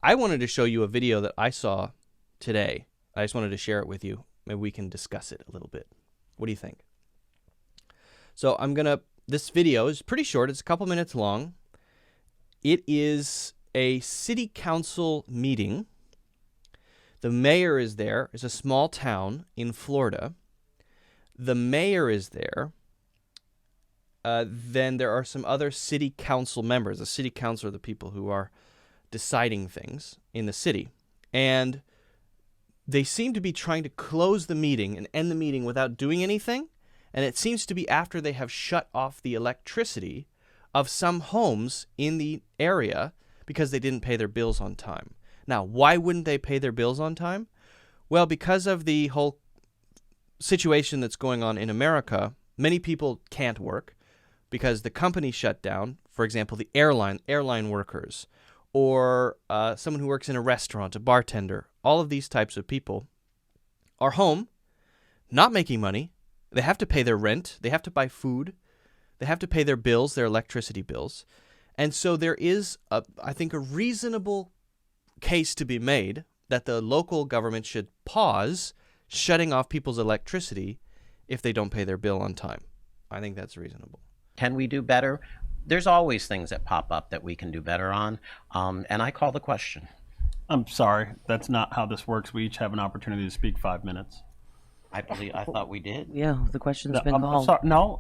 I wanted to show you a video that I saw today. I just wanted to share it with you. Maybe we can discuss it a little bit. What do you think? So this video is pretty short. It's a couple minutes long. It is a city council meeting. The mayor is there. It's a small town in Florida. The mayor is there. Then there are some other city council members. The city council are the people who are deciding things in the city. And they seem to be trying to close the meeting and end the meeting without doing anything. And it seems to be after they have shut off the electricity of some homes in the area because they didn't pay their bills on time. Now, why wouldn't they pay their bills on time? Well, because of the whole situation that's going on in America, many people can't work because the company shut down. For example, the airline workers, or someone who works in a restaurant, a bartender. All of these types of people are home, not making money. They have to pay their rent. They have to buy food. They have to pay their bills, their electricity bills. And so there is, I think, a reasonable case to be made that the local government should pause shutting off people's electricity if they don't pay their bill on time. I think that's reasonable. Can we do better? There's always things that pop up that we can do better on, and I call the question. I'm sorry, that's not how this works. We each have an opportunity to speak 5 minutes. I thought we did. Yeah, the question's been called.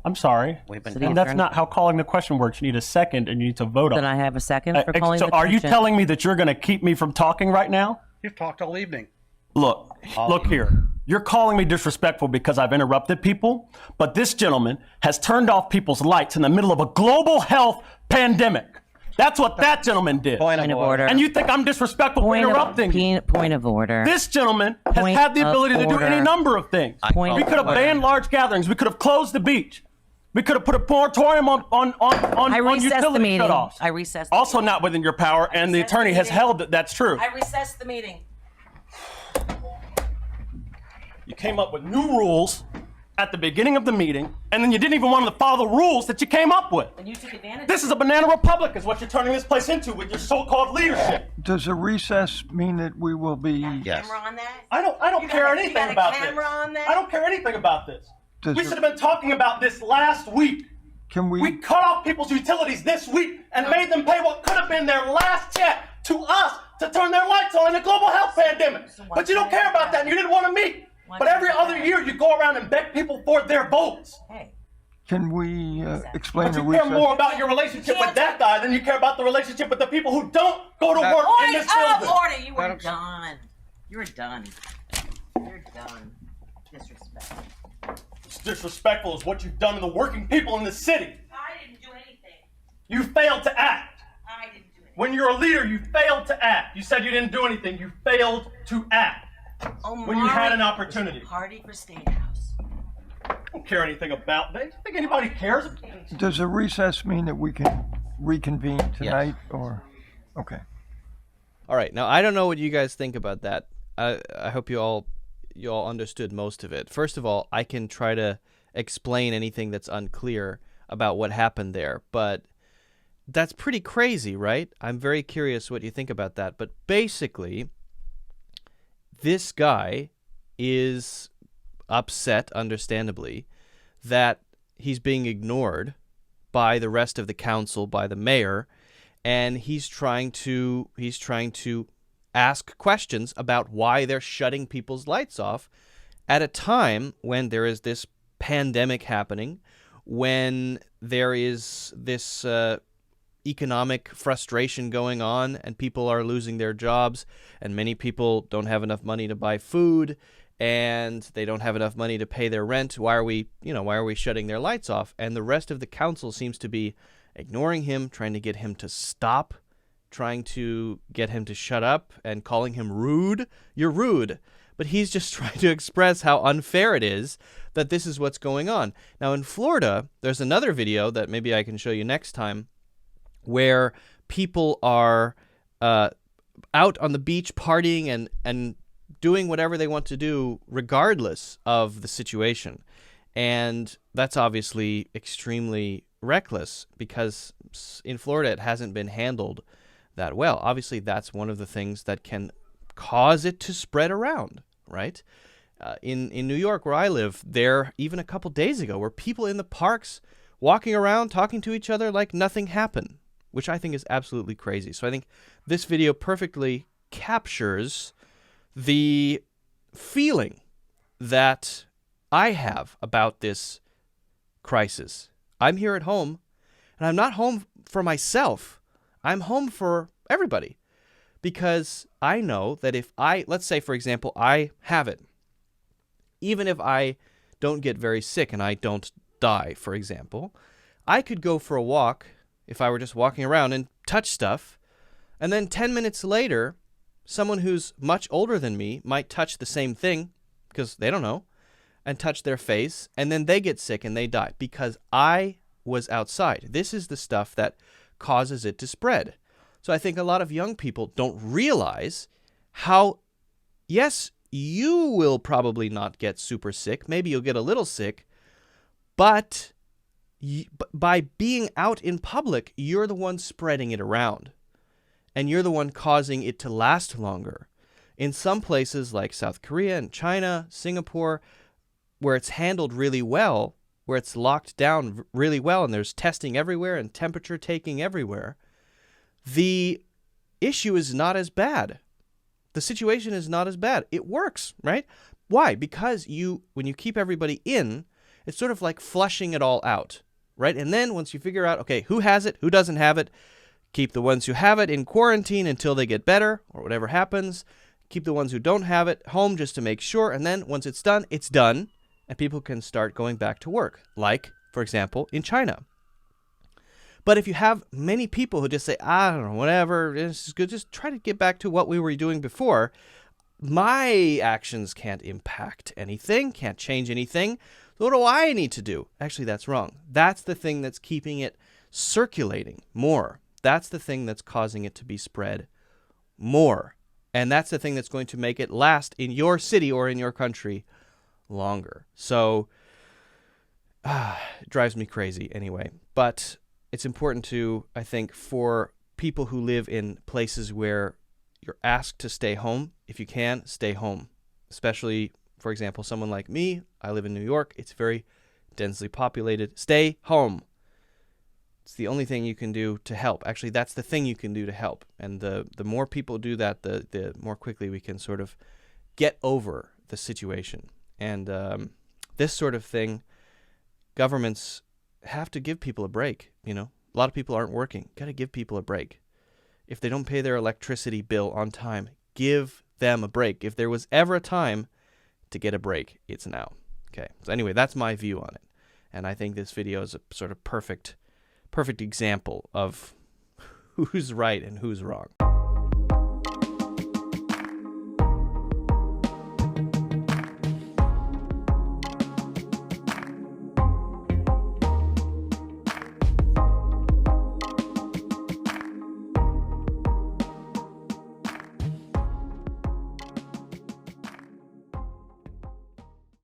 I'm sorry. We've been City And that's not how calling the question works. You need a second and you need to vote on Then it. I have a second for calling So the are you question. telling me that you're going to keep me from talking right now? You've talked all evening. Look here. You're calling me disrespectful because I've interrupted people, but this gentleman has turned off people's lights in the middle of a global health pandemic. That's what that gentleman did. Point Point of order. And you think I'm disrespectful for interrupting you? Point of order. This gentleman has Point had the of ability to do any order. number of things. Point We of could have order. banned large gatherings. We could have closed the beach. We could have put a moratorium on I recessed the utility meeting. shutoffs. I recessed the Also meeting. not within your power, and the recessed the attorney has meeting. held that that's true. I recessed the meeting. You came up with new rules at the beginning of the meeting, and then you didn't even want to follow the rules that you came up with. And you took advantage. This is a banana republic is what you're turning this place into with your so-called leadership. Does a recess mean that we will be? Yes. Camera on that? I don't You care got a anything about camera this. on that? I don't care anything about this. Does We it- should have been talking about this last week. Can we? We cut off people's utilities this week and made them pay what could have been their last check to us to turn their lights on in a global health pandemic. But you don't care about that and you didn't want to meet. But every other year you go around and beg people for their votes. Hey. Can we explain But the you care more recess? about your relationship with that guy than you care about the relationship with the people who don't go to work in Point this of building. order. You were Madam- done. You're done. You're done. Disrespect. It's disrespectful is what you've done to the working people in the city. I didn't do anything. You failed to act. I didn't do anything. When you're a leader, you failed to act. You said you didn't do anything. You failed to act when you had an opportunity. Party for State House. I don't care anything about that. You think anybody cares? Does a recess mean that we can reconvene tonight, or? Okay. All right. Now, I don't know what you guys think about that. I hope you all understood most of it. First of all, I can try to explain anything that's unclear about what happened there, but that's pretty crazy, right? I'm very curious what you think about that. But basically, this guy is upset, understandably, that he's being ignored by the rest of the council, by the mayor, and he's trying to ask questions about why they're shutting people's lights off at a time when there is this pandemic happening, when there is this economic frustration going on and people are losing their jobs and many people don't have enough money to buy food and they don't have enough money to pay their rent. Why are we shutting their lights off? And the rest of the council seems to be ignoring him, trying to get him to stop, trying to get him to shut up and calling him rude. You're rude. But he's just trying to express how unfair it is that this is what's going on. Now in Florida, there's another video that maybe I can show you next time where people are out on the beach partying and doing whatever they want to do regardless of the situation. And that's obviously extremely reckless because in Florida it hasn't been handled that well. Obviously, that's one of the things that can cause it to spread around, right? In New York, where I live, there even a couple days ago were people in the parks walking around talking to each other like nothing happened, which I think is absolutely crazy. So I think this video perfectly captures the feeling that I have about this crisis. I'm here at home, and I'm not home for myself. I'm home for everybody, because I know that if let's say, for example, I have it, even if I don't get very sick and I don't die, for example, I could go for a walk if I were just walking around and touch stuff, and then 10 minutes later, someone who's much older than me might touch the same thing, because they don't know, and touch their face, and then they get sick and they die because I was outside. This is the stuff that causes it to spread. So I think a lot of young people don't realize how, yes, you will probably not get super sick. Maybe you'll get a little sick, but by being out in public, you're the one spreading it around, and you're the one causing it to last longer. In some places like South Korea and China, Singapore, where it's handled really well, where it's locked down really well, and there's testing everywhere and temperature taking everywhere, the issue is not as bad. The situation is not as bad. It works, right? Why? Because when you keep everybody in, it's sort of like flushing it all out, right? And then once you figure out, okay, who has it, who doesn't have it, keep the ones who have it in quarantine until they get better or whatever happens. Keep the ones who don't have it home just to make sure. And then once it's done, and people can start going back to work, like, for example, in China. But if you have many people who just say, I don't know, whatever, this is good, just try to get back to what we were doing before, my actions can't impact anything, can't change anything. So what do I need to do? Actually, that's wrong. That's the thing that's keeping it circulating more. That's the thing that's causing it to be spread more. And that's the thing that's going to make it last in your city or in your country longer. So it drives me crazy anyway. But it's important to, I think, for people who live in places where you're asked to stay home, if you can, stay home. Especially, for example, someone like me, I live in New York. It's very densely populated. Stay home. It's the only thing you can do to help. Actually, that's the thing you can do to help. And the more people do that, the more quickly we can sort of get over the situation. And this sort of thing, governments have to give people a break. A lot of people aren't working. Got to give people a break. If they don't pay their electricity bill on time, give them a break. If there was ever a time to get a break, it's now. Okay. So anyway, that's my view on it. And I think this video is a sort of perfect example of who's right and who's wrong.